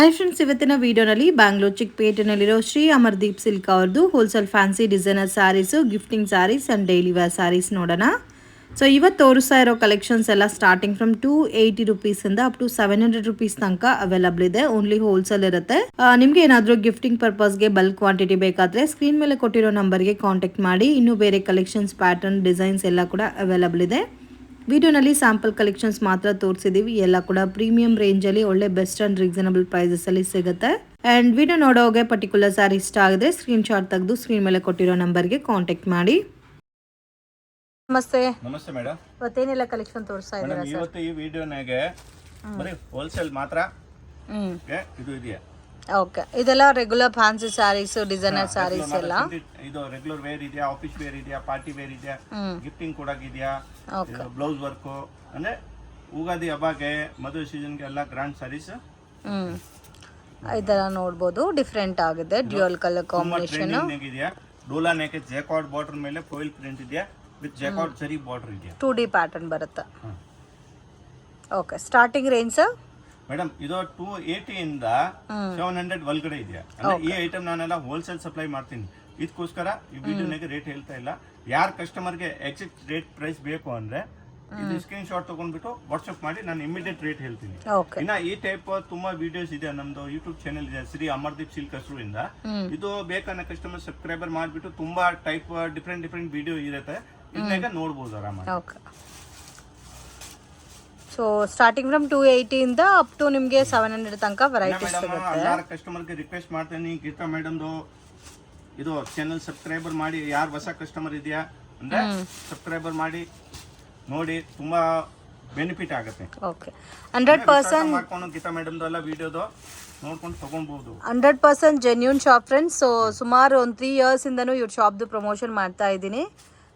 Hi friends, ಇವತ್ತಿನ ವಿಡಿಯೋನಲ್ಲಿ ಬ್ಯಾಂಗ್ಳೂರ್ ಚಿಕ್ಕಪೇಟೆನಲ್ಲಿರೋ ಶ್ರೀ ಅಮರ್ದೀಪ್ ಸಿಲ್ಕ್ ಅವ್ರದ್ದು wholesale fancy designer saris, gifting saris and daily wear saris ನೋಡೋಣ. ಸೊ ಇವತ್ತು ತೋರಿಸ್ತಾ ಇರೋ ಕಲೆಕ್ಷನ್ಸ್ ಎಲ್ಲ ಸ್ಟಾರ್ಟಿಂಗ್ ಫ್ರಮ್ 280 ರುಪೀಸಿಂದ ಅಪ್ ಟು 700 ರುಪೀಸ್ ತನಕ ಅವೈಲಬಲ್ ಇದೆ. ಓನ್ಲಿ ಹೋಲ್ಸೇಲ್ ಇರುತ್ತೆ. ನಿಮ್ಗೆ ಏನಾದರೂ ಗಿಫ್ಟಿಂಗ್ ಪರ್ಪಸ್ಗೆ ಬಲ್ಕ್ ಕ್ವಾಂಟಿಟಿ ಬೇಕಾದರೆ ಸ್ಕ್ರೀನ್ ಮೇಲೆ ಕೊಟ್ಟಿರೋ ನಂಬರ್ಗೆ ಕಾಂಟ್ಯಾಕ್ಟ್ ಮಾಡಿ. ಇನ್ನೂ ಬೇರೆ ಕಲೆಕ್ಷನ್ಸ್, ಪ್ಯಾಟರ್ನ್, ಡಿಸೈನ್ಸ್ ಎಲ್ಲ ಕೂಡ ಅವೈಲಬಲ್ ಇದೆ. ವಿಡಿಯೋನಲ್ಲಿ ಸ್ಯಾಂಪಲ್ ಕಲೆಕ್ಷನ್ಸ್ ಮಾತ್ರ ತೋರಿಸಿದೀವಿ. ಎಲ್ಲ ಕೂಡ ಪ್ರೀಮಿಯಂ ರೇಂಜಲ್ಲಿ ಒಳ್ಳೆ ಬೆಸ್ಟ್ ಆ್ಯಂಡ್ ರೀಸನಬಲ್ ಪ್ರೈಸಸಲ್ಲಿ ಸಿಗುತ್ತೆ. ಆ್ಯಂಡ್ ವಿಡಿಯೋ ನೋಡೋಗೆ ಪರ್ಟಿಕ್ಯುಲರ್ ಸ್ಯಾರಿ ಇಷ್ಟ ಆಗಿದ್ರೆ ಸ್ಕ್ರೀನ್ ಶಾಟ್ ತೆಗೆದು ಸ್ಕ್ರೀನ್ ಮೇಲೆ ಕೊಟ್ಟಿರೋ ನಂಬರ್ಗೆ ಕಾಂಟ್ಯಾಕ್ಟ್ ಮಾಡಿ. ನಮಸ್ತೆ. ನಮಸ್ತೆ ಮೇಡಮ್. ಇವತ್ತೇನೆಲ್ಲ ಕಲೆಕ್ಷನ್ ತೋರಿಸ್ತಾ ಇದ್ದೀರಾ ಸರ್? ಇವತ್ತು ಈ ವಿಡಿಯೋನಾಗೆ ಬರೀ ಹೋಲ್ಸೇಲ್ ಮಾತ್ರ ಇದು ಇದೆಯಾ? ಓಕೆ, ಇದೆಲ್ಲ regular fancy sarees, designer sarees ಎಲ್ಲ. ಇದು ರೆಗ್ಯುಲರ್ ವೇರ್ ಇದೆಯಾ, ಆಫೀಸ್ ವೇರ್ ಇದೆಯಾ, ಪಾರ್ಟಿ ವೇರ್ ಇದೆಯಾ, ಗಿಫ್ಟಿಂಗ್ ಕೊಡೋಕಿದೆಯಾ, ಬ್ಲೌಸ್ ವರ್ಕ್ ಅಂದ್ರೆ ಉಗಾದಿ ಹಬ್ಬಕ್ಕೆ, ಮದುವೆ ಸೀಸನ್ಗೆ ಎಲ್ಲ ಗ್ರ್ಯಾಂಡ್ ಸ್ಯಾರೀಸ್ ಇದೆಲ್ಲ ನೋಡಬಹುದು. ಡಿಫರೆಂಟ್ ಆಗಿದೆ, ಡ್ಯುಯಲ್ ಕಲರ್ ಕಾಂಬಿನೇಷನ್ ಇದೆಯಾ. ಡೋಲಾ ನೆಕ್ ಜೇಕಾರ್ಡ್ ಬಾರ್ಡರ್ ಮೇಲೆ ಫಾಯಿಲ್ ಪ್ರಿಂಟ್ ಇದೆಯಾ, ವಿತ್ ಜೇಕಾರ್ಡ್ ಸರಿ ಬಾರ್ಡರ್ ಇದೆಯಾ, 2D ಪ್ಯಾಟರ್ನ್ ಬರುತ್ತೆ. Okay, starting range sir? Madam ಇದು 280 ಇಂದ 700 ಒಳಗಡೆ ಇದೆಯಾ. ಅಂದ್ರೆ ಈ ಐಟಮ್ ನಾನೆಲ್ಲ ಹೋಲ್ಸೇಲ್ ಸಪ್ಲೈ ಮಾಡ್ತೀನಿ. ಇದಕ್ಕೋಸ್ಕರ ಈ ವಿಡಿಯೋನಾಗೆ ರೇಟ್ ಹೇಳ್ತಾ ಇಲ್ಲ. ಯಾರ ಕಸ್ಟಮರ್ಗೆ ಎಕ್ಸಾಕ್ಟ್ ರೇಟ್ ಪ್ರೈಸ್ ಬೇಕು ಅಂದ್ರೆ ಇದು ಸ್ಕ್ರೀನ್ ಶಾಟ್ ತಗೊಂಡ್ಬಿಟ್ಟು ವಾಟ್ಸ್ಆಪ್ ಮಾಡಿ, ನಾನು ಇಮಿಡಿಯೇಟ್ ರೇಟ್ ಹೇಳ್ತೀನಿ. ಇನ್ನ ಈ ಟೈಪ್ ತುಂಬಾ ವಿಡಿಯೋಸ್ ಇದೆ. ನಮ್ದು ಯೂಟ್ಯೂಬ್ ಚಾನೆಲ್ ಇದೆ, ಶ್ರೀ ಅಮರ್ದೀಪ್ ಸಿಲ್ಕ್ ಹೆಸರಿಂದ. ಇದು ಬೇಕನ್ನ ಕಸ್ಟಮರ್ ಸಬ್ಸ್ಕ್ರೈಬರ್ ಮಾಡ್ಬಿಟ್ಟು ತುಂಬಾ ಟೈಪ್ ಡಿಫ್ರೆಂಟ್ ವಿಡಿಯೋ ಇರುತ್ತೆ, ಇದನ್ನಾಗ ನೋಡ್ಬೋದು ಆರಾಮಾಗಿ. ಸೊ ಸ್ಟಾರ್ಟಿಂಗ್ ಫ್ರಮ್ 280 ಇಂದ ಅಪ್ ಟು ನಿಮಗೆ 700 ತನಕ ವೆರೈಟೀಸ್ ಸಿಗುತ್ತೆ. ಎಲ್ಲರ ಕಸ್ಟಮರ್ಗೆ ರಿಕ್ವೆಸ್ಟ್ ಮಾಡ್ತೀನಿ, ಗೀತಾ ಮೇಡಮ್ದು ಇದು ಚಾನೆಲ್ ಸಬ್ಸ್ಕ್ರೈಬರ್ ಮಾಡಿ. ಯಾರು ಹೊಸ ಕಸ್ಟಮರ್ ಇದೆಯಾ ಅಂದ್ರೆ ಸಬ್ಸ್ಕ್ರೈಬರ್ ಮಾಡಿ ನೋಡಿ, ತುಂಬಾ ಬೆನಿಫಿಟ್ ಆಗುತ್ತೆ. ಓಕೆ, 100% ಮಾಡ್ಕೊಂಡು ಗೀತಾ ಮೇಡಮ್ದು ಎಲ್ಲ ವಿಡಿಯೋದು ನೋಡ್ಕೊಂಡು ತಗೊಳ್ಬಹುದು. 100% ಜೆನ್ಯೂನ್ ಶಾಪ್ ಫ್ರೆಂಡ್ಸ್. ಸೊ ಸುಮಾರು ಒಂದು 3 ಇಯರ್ಸ್ ಇಂದನೂ ಇವ್ರ ಶಾಪ್ದು ಪ್ರಮೋಷನ್ ಮಾಡ್ತಾ ಇದ್ದೀನಿ.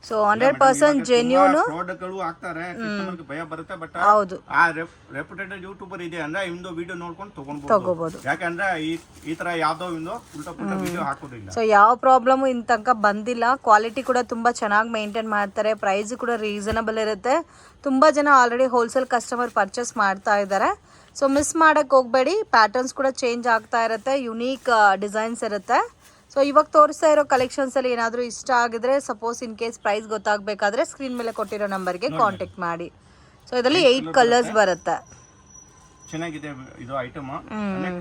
ಸೊ 100% ಜೆನ್ಯೂನ್ ಪ್ರಾಡಕ್ಟ್ಗಳು ಹಾಕ್ತಾರೆ, ಕಸ್ಟಮರ್ಗೆ ಭಯ ಬರುತ್ತೆ. ಬಟ್ ಹೌದು, ಆ ರೆಪ್ಯೂಟೆಡ್ ಯೂಟ್ಯೂಬರ್ ಇದೆ ಅಂದ್ರೆ ಇಂದು ವಿಡಿಯೋ ನೋಡ್ಕೊಂಡು ತಗೊಳ್ಬಹುದು. ಯಾಕಂದ್ರೆ ಈ ತರ ಯಾವ್ದೋ ಇಂದು ಉಲ್ಟಾ ಪುಲ್ಟಾ ವಿಡಿಯೋ ಹಾಕೋದಿಲ್ಲ. ಸೊ ಯಾವ ಪ್ರಾಬ್ಲಮ್ ಇನ್ ತನಕ ಬಂದಿಲ್ಲ. ಕ್ವಾಲಿಟಿ ಕೂಡ ತುಂಬಾ ಚೆನ್ನಾಗಿ ಮೇಂಟೈನ್ ಮಾಡ್ತಾರೆ, ಪ್ರೈಸ್ ಕೂಡ ರೀಸನಬಲ್ ಇರುತ್ತೆ. ತುಂಬಾ ಜನ ಆಲ್ರೆಡಿ ಹೋಲ್ಸೇಲ್ ಕಸ್ಟಮರ್ ಪರ್ಚೇಸ್ ಮಾಡ್ತಾ ಇದ್ದಾರೆ. ಸೊ ಮಿಸ್ ಮಾಡಕ್ ಹೋಗ್ಬೇಡಿ. ಪ್ಯಾಟರ್ನ್ಸ್ ಕೂಡ ಚೇಂಜ್ ಆಗ್ತಾ ಇರುತ್ತೆ, ಯುನೀಕ್ ಡಿಸೈನ್ಸ್ ಇರುತ್ತೆ. ಸೊ ಇವಾಗ ತೋರಿಸ್ತಾ ಇರೋ ಕಲೆಕ್ಷನ್ಸ್ ಅಲ್ಲಿ ಏನಾದರೂ ಇಷ್ಟ ಆಗಿದ್ರೆ, ಸಪೋಸ್ ಇನ್ ಕೇಸ್ ಪ್ರೈಸ್ ಗೊತ್ತಾಗಬೇಕಾದ್ರೆ ಸ್ಕ್ರೀನ್ ಮೇಲೆ ಕೊಟ್ಟಿರೋ ನಂಬರ್ಗೆ ಕಾಂಟ್ಯಾಕ್ಟ್ ಮಾಡಿ. ಸೊ ಇದರಲ್ಲಿ 8 ಕಲರ್ಸ್ ಬರುತ್ತೆ. ಚೆನ್ನಾಗಿದೆ ಇದು ಐಟಮ್.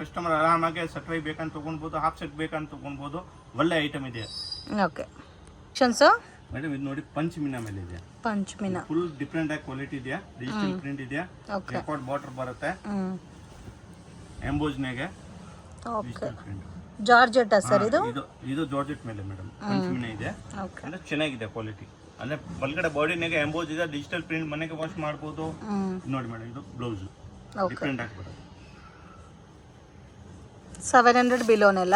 ಕಸ್ಟಮರ್ ಆರಾಮಾಗಿ ಸೆಟ್ ವೈ ಬೇಕಂತ ತಗೊಳ್ಬಹುದು, ಹಾಫ್ ಸೆಟ್ ಬೇಕಂತ ತಗೊಳ್ಬಹುದು. ಒಳ್ಳೆ ಐಟಮ್ ಇದೆ. ಓಕೆ, ಕಲೆಕ್ಷನ್ಸ್ ಮೇಡಮ್ ಇದು ನೋಡಿ, ಪಂಚಮಿನ ಮೇಲೆ ಇದೆ. ಪಂಚಮಿನ ಫುಲ್ ಡಿಫರೆಂಟ್ ಆಗಿ ಕ್ವಾಲಿಟಿ ಇದೆಯಾ, ಡಿಜಿಟಲ್ ಪ್ರಿಂಟ್ ಇದೆಯಾ, ರೆಕಾರ್ಡ್ ಬಾರ್ಡರ್ ಬರುತ್ತೆ, ಎಂಬೋಜ್ನಾಗೆ ಡಿಜಿಟಲ್ ಪ್ರಿಂಟ್. ಜಾರ್ಜೆಟ್ ಸರ್ ಇದು? ಇದು ಜಾರ್ಜೆಟ್ ಮೇಲೆ ಮೇಡಮ್ ಪಂಚಮಿನ ಇದೆ. ಅಂದ್ರೆ ಚೆನ್ನಾಗಿದೆ ಕ್ವಾಲಿಟಿ. ಅಂದ್ರೆ ಒಳಗಡೆ ಬಾಡಿನಾಗೆ ಎಂಬೋಜ್ ಇದೆ, ಡಿಜಿಟಲ್ ಪ್ರಿಂಟ್, ಮನೆಗೆ ವಾಶ್ ಮಾಡಬಹುದು. ನೋಡಿ ಮೇಡಮ್, ಇದು ಬ್ಲೌಸ್ ಡಿಫರೆಂಟ್ ಆಗಿ ಬರುತ್ತೆ. 700 ಬಿಲೋನೆಲ್ಲ.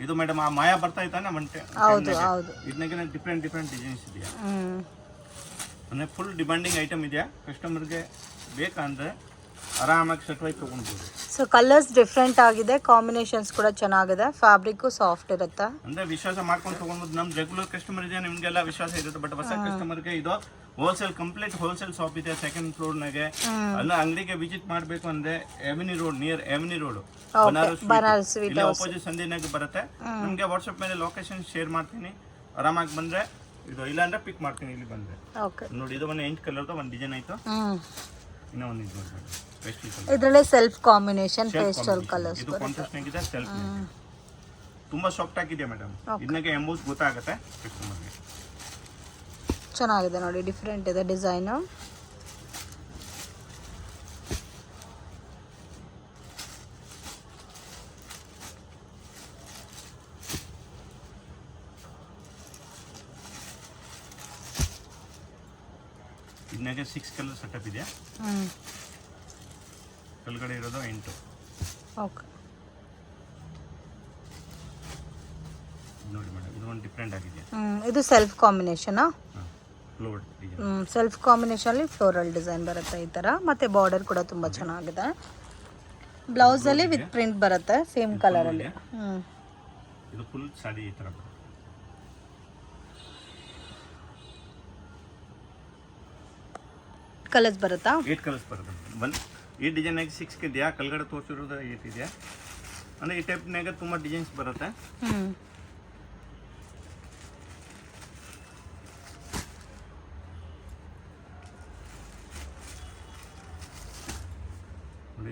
ಇದು ಮೇಡಮ್ ಆ ಮಾಯಾ ಬರ್ತಾ ಇತ್ತಾನೆ ಮಂಟೆ. ಹೌದು ಹೌದು, ಇದನ್ನಾಗೆ ಡಿಫರೆಂಟ್ ಡಿಸೈನ್ಸ್ ಇದೆಯಾ. ಅಂದ್ರೆ ಫುಲ್ ಡಿಮಾಂಡಿಂಗ್ ಐಟಮ್ ಇದೆಯಾ. ಕಸ್ಟಮರ್ಗೆ ಬೇಕಂದ್ರೆ ಆರಾಮಾಗಿ ಸೆಟ್ ವೈ ತಗೊಳ್ಬಹುದು. ಸೊ ಕಲರ್ಸ್ ಡಿಫ್ರೆಂಟ್ ಆಗಿದೆ, ಕಾಂಬಿನೇಷನ್ಸ್ ಕೂಡ ಚೆನ್ನಾಗಿದೆ, ಫ್ಯಾಬ್ರಿಕ್ ಸಾಫ್ಟ್ ಇರುತ್ತೆ. ಅಂದ್ರೆ ವಿಶ್ವಾಸ ಮಾಡ್ಕೊಂಡು ತಗೊಳ್ಬಹುದು. ನಮ್ ರೆಗ್ಯುಲರ್ ಕಸ್ಟಮರ್ ಇದೆ, ನಿಮ್ಗೆಲ್ಲ ವಿಶ್ವಾಸ ಇರುತ್ತೆ. ಬಟ್ ಹೊಸ ಕಸ್ಟಮರ್ಗೆ ಇದು ಹೋಲ್ಸೇಲ್, ಕಂಪ್ಲೀಟ್ ಹೋಲ್ಸೇಲ್ ಶಾಪ್ ಇದೆ, ಸೆಕೆಂಡ್ ಫ್ಲೋರ್ ನಾಗೆ. ಅಂದ್ರೆ ಅಂಗಡಿಗೆ ವಿಸಿಟ್ ಮಾಡ್ಬೇಕು ಅಂದ್ರೆ avenue road, near avenue road, Banaras sweet opposite ಸಂಧಿನಾಗ ಬರುತ್ತೆ. ನಿಮ್ಗೆ ವಾಟ್ಸ್ಆಪ್ ಮೇಲೆ ಲೊಕೇಶನ್ ಶೇರ್ ಮಾಡ್ತೀನಿ. ಆರಾಮಾಗಿ ಬಂದ್ರೆ ಇದು, ಇಲ್ಲ ಅಂದ್ರೆ ಪಿಕ್ ಮಾಡ್ತೀನಿ ಇಲ್ಲಿ ಬಂದ್ರೆ. ನೋಡಿ, ಇದು ಒಂದು 8 ಕಲರ್ದು ಒಂದು ಡಿಸೈನ್ ಆಯ್ತು. ಇನ್ನೂ ಒಂದು ಇದು ನೋಡಿ, ಇದರಲ್ಲೇ ಸೆಲ್ಫ್ ಕಾಂಬಿನೇಷನ್ ಪೇಸ್ಟಲ್ ಕಲರ್ಸ್ ಇದು ಕಾಂಟ್ರಾಸ್ಟ್ ಆಗಿದೆ. ಸೆಲ್ಫ್ ತುಂಬಾ ಸಾಫ್ಟ್ ಆಗಿದೆ ಮೇಡಮ್. ಇದನ್ನಾಗೆ ಎಂಬೋಸ್ ಗೊತ್ತಾಗುತ್ತೆ ಕಸ್ಟಮರ್ಗೆ. ಚೆನ್ನಾಗಿದೆ ನೋಡಿ, ಡಿಫರೆಂಟ್ ಇದೆ ಡಿಸೈನ್. ಇದನ್ನಾಗೆ 6 ಕಲರ್ ಸೆಟಪ್ ಇದೆ. ಕೆಳಗಡೆ ಇರೋದು 8. ಓಕೆ, ನೋಡಿ ಮೇಡಮ್, ಇದು ಒಂದು ಡಿಫರೆಂಟ್ ಆಗಿದೆ. ಇದು self combination. Floor self combination ಅಲ್ಲಿ ಫ್ಲೋರಲ್ ಡಿಸೈನ್ ಬರುತ್ತೆ ಈ ತರ. ಮತ್ತೆ ಬಾರ್ಡರ್ ಕೂಡ ತುಂಬಾ ಚೆನ್ನಾಗಿದೆ. ಬ್ಲೌಸ್ ಅಲ್ಲಿ ವಿತ್ ಪ್ರಿಂಟ್ ಬರುತ್ತೆ ಸೇಮ್ ಕಲರ್ ಅಲ್ಲಿ. ಇದು ಫುಲ್ ಸಾಡಿ ಈ ತರ ಬರುತ್ತೆ. ಕಲರ್ಸ್ ಬರುತ್ತಾ? 8 ಕಲರ್ಸ್ ಬರುತ್ತೆ. ಈ ಡಿಸೈನ್ ಆಗಿ 6 ಇದೆಯಾ, ಕೆಳಗಡೆ ತೋರಿಸಿರೋದು 8 ಇದೆಯಾ. ಅಂದರೆ ಈ ಟೈಪ್ನಾಗ ತುಂಬ ಡಿಸೈನ್ಸ್ ಬರುತ್ತೆ.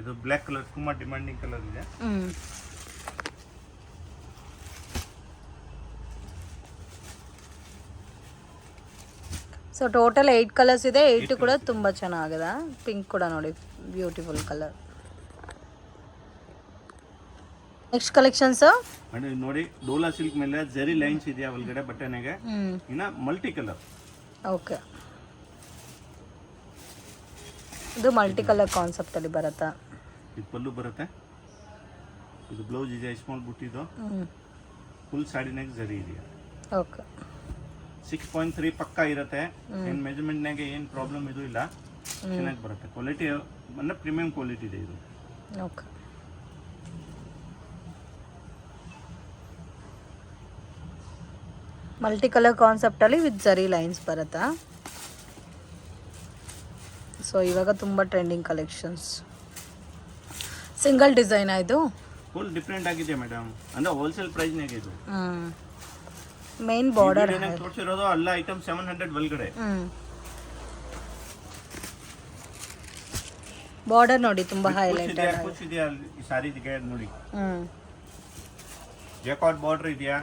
ಇದು ಬ್ಲ್ಯಾಕ್ ಕಲರ್ ತುಂಬ ಡಿಮ್ಯಾಂಡಿಂಗ್ ಕಲರ್ ಇದೆ. ಸೊ ಟೋಟಲ್ 8 ಕಲರ್ಸ್ ಇದೆ. 8 ಕೂಡ ತುಂಬ ಚೆನ್ನಾಗಿದೆ. ಪಿಂಕ್ ಕೂಡ ನೋಡಿ ಬ್ಯೂಟಿಫುಲ್ ಕಲರ್. ನೆಕ್ಸ್ಟ್ ಕಲೆಕ್ಷನ್ಸ್ ನೋಡಿ ಡೋಲಾ ಸಿಲ್ಕ್ ಮೇಲೆ ಜರಿ ಲೈನ್ಸ್ ಇದೆಯಾ ಒಳಗಡೆ ಬಟ್ಟೆನಾಗೆ, ಇನ್ನ ಮಲ್ಟಿ ಕಲರ್. ಓಕೆ, ಇದು ಮಲ್ಟಿ ಕಲರ್ ಕಾನ್ಸೆಪ್ಟ್ ಅಲ್ಲಿ ಬರುತ್ತಾ? ಇದು ಪಲ್ಲು ಬರುತ್ತೆ, ಇದು ಬ್ಲೌಸ್ ಇದೆ ಸ್ಮಾಲ್ ಬುಟ್ಟಿದು, ಫುಲ್ ಸಾಡಿನಾಗ ಜರಿ ಇದೆಯಾ. ಓಕೆ, 6.3 ಪಕ್ಕ ಇರುತ್ತೆ. ಏನು ಮೆಜರ್ಮೆಂಟ್ನಾಗೆ ಏನು ಪ್ರಾಬ್ಲಮ್ ಇದು ಇಲ್ಲ, ಚೆನ್ನಾಗಿ ಬರುತ್ತೆ. ಕ್ವಾಲಿಟಿ ಅಂದರೆ ಪ್ರೀಮಿಯಂ ಕ್ವಾಲಿಟಿ ಇದೆ ಇದು. ಓಕೆ, ಮಲ್ಟಿ ಕಲರ್ ಕಾನ್ಸೆಪ್ಟ್ ಅಲ್ಲಿ ವಿತ್ ಜರಿ ಲೈನ್ಸ್ ಬರುತ್ತಾ? ಸೊ ಇವಾಗ ತುಂಬ ಟ್ರೆಂಡಿಂಗ್ ಕಲೆಕ್ಷನ್ಸ್. ಸಿಂಗಲ್ ಡಿಸೈನ್ ಇದು ಫುಲ್ ಡಿಫ್ರೆಂಟ್ ಆಗಿದೆ ಮೇಡಮ್, ಅಂದ್ರೆ ಹೋಲ್ಸೇಲ್ ಪ್ರೈಸ್ನಾಗೆ ಇದು. ಮೇನ್ ಬಾರ್ಡರ್ ತೋರಿಸಿರೋದು ಎಲ್ಲ ಐಟಮ್ 700 ಒಳಗಡೆ. ಬಾರ್ಡರ್ ನೋಡಿ ತುಂಬಾ ಹೈಲೈಟ್ ಇದೆಯಾ ಈ ಸಾರಿಗೆ ನೋಡಿ. ಜಾಕಾಟ್ ಬಾರ್ಡರ್ ಇದೆಯಾ,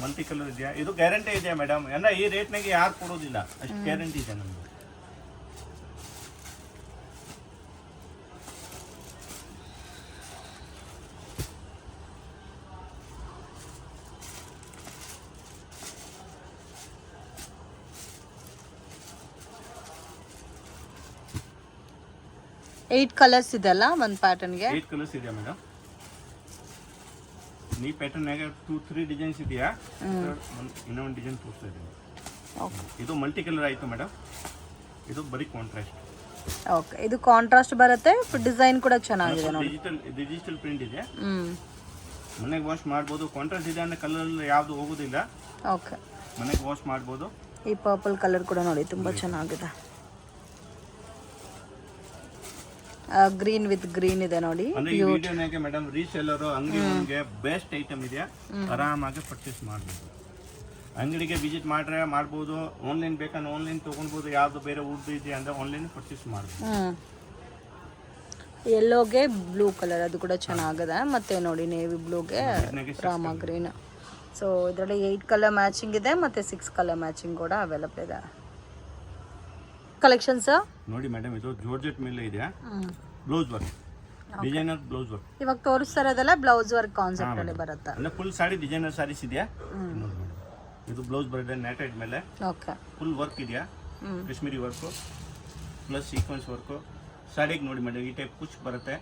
ಮಲ್ಟಿ ಕಲರ್ ಇದೆಯಾ. ಇದು ಗ್ಯಾರಂಟಿ ಇದೆಯಾ ಮೇಡಮ್, ಅಂದ್ರೆ ಈ ರೇಟ್ನಾಗೆ ಯಾರು ಕೊಡೋದಿಲ್ಲ, ಅಷ್ಟು ಗ್ಯಾರಂಟಿ ಇದೆ ನಮ್ದು. ಏಟ್ ಕಲರ್ಸ್ ಇದೆಲ್ಲ ಒಂದು ಪ್ಯಾಟರ್ನ್ಗೆ? 8 ಕಲರ್ಸ್ ಇದೆಯಾ ಮೇಡಮ್. ಈ ಪ್ಯಾಟರ್ನ್ಯಾಗ 2-3 ಡಿಸೈನ್ಸ್ ಇದೆಯಾ. ಇನ್ನೊಂದು ಡಿಸೈನ್ ತೋರಿಸ್ತಾ ಇದ್ದೀನಿ. ಇದು ಮಲ್ಟಿ ಕಲರ್ ಆಯಿತು ಮೇಡಮ್. ಇದು ಬರೀ ಕಾಂಟ್ರಾಸ್ಟ್. ಓಕೆ, ಇದು ಕಾಂಟ್ರಾಸ್ಟ್ ಬರುತ್ತೆ, ಡಿಸೈನ್ ಕೂಡ ಚೆನ್ನಾಗಿದೆ ನೋಡಿ. ಡಿಜಿಟಲ್ ಪ್ರಿಂಟ್ ಇದೆ, ಮನೆಗೆ ವಾಶ್ ಮಾಡ್ಬೋದು. ಕಾಂಟ್ರಾಸ್ಟ್ ಇದೆ ಅಂದ್ರೆ ಕಲರ್ ಯಾವುದು ಹೋಗೋದಿಲ್ಲ. ಓಕೆ, ಮನೆಗೆ ವಾಶ್ ಮಾಡ್ಬೋದು. ಈ ಪರ್ಪಲ್ ಕಲರ್ ಕೂಡ ನೋಡಿ ತುಂಬ ಚೆನ್ನಾಗಿದೆ. ಗ್ರೀನ್ ವಿತ್ ಗ್ರೀನ್ ಇದೆ ನೋಡಿ. ಅಂದ್ರೆ ಈ ವಿಡಿಯೋನಾಗೆ ಮೇಡಮ್ ರೀಸೇಲರ್ ಅಂಗಡಿಗೆ ಬೆಸ್ಟ್ ಐಟಮ್ ಇದೆ, ಆರಾಮಾಗಿ ಪರ್ಚೇಸ್ ಮಾಡ್ಬೋದು. ಅಂಗಡಿಗೆ ವಿಸಿಟ್ ಮಾಡ್ರೆ ಮಾಡ್ಬೋದು, ಆನ್ಲೈನ್ ಬೇಕಂದ್ರೆ ಆನ್ಲೈನ್ ತೊಗೊಳ್ಬೋದು. ಯಾವುದು ಬೇರೆ ಉರ್ದು ಇದೆ ಅಂದ್ರೆ ಆನ್ಲೈನ್ ಪರ್ಚೇಸ್ ಮಾಡ್ಬೋದು. ಯೆಲ್ಲೋಗೆ ಬ್ಲೂ ಕಲರ್ ಅದು ಕೂಡ ಚೆನ್ನಾಗಿದೆ. ಮತ್ತೆ ನೋಡಿ ನೇವಿ ಬ್ಲೂಗೆ ರಾಮ ಗ್ರೀನ್. ಸೊ ಇದರಲ್ಲಿ 8 ಕಲರ್ ಮ್ಯಾಚಿಂಗ್ ಇದೆ, ಮತ್ತೆ 6 ಕಲರ್ ಮ್ಯಾಚಿಂಗ್ ಕೂಡ ಅವೈಲಬಲ್ ಇದೆ. ಕಲೆಕ್ಷನ್ಸ್ ನೋಡಿ ಮೇಡಮ್, ಇದು ಜಾರ್ಜೆಟ್ ಮೇಲೆ ಇದೆ, blouse work, designer blouse work. ಇವಾಗ ತೋರಿಸ್ತಾ ಇರೋದೆಲ್ಲ ಬ್ಲೌಸ್ ವರ್ಕ್ ಕಾನ್ಸೆಪ್ಟ್ ಅಲ್ಲಿ ಬರುತ್ತೆ. ಅಂದ್ರೆ ಫುಲ್ ಸಾಡಿ ಡಿಸೈನರ್ ಸಾರೀಸ್ ಇದೆಯಾ. ಇದು ಬ್ಲೌಸ್ ಬರುತ್ತೆ ನೆಟೆಡ್ ಮೇಲೆ. ಓಕೆ, ಫುಲ್ ವರ್ಕ್ ಇದೆಯಾ, Kashmiri work plus sequence work. ಸಾಡಿಗೆ ನೋಡಿ ಮೇಡಮ್ ಈ ಟೈಪ್ ಕುಚ್ ಬರುತ್ತೆ,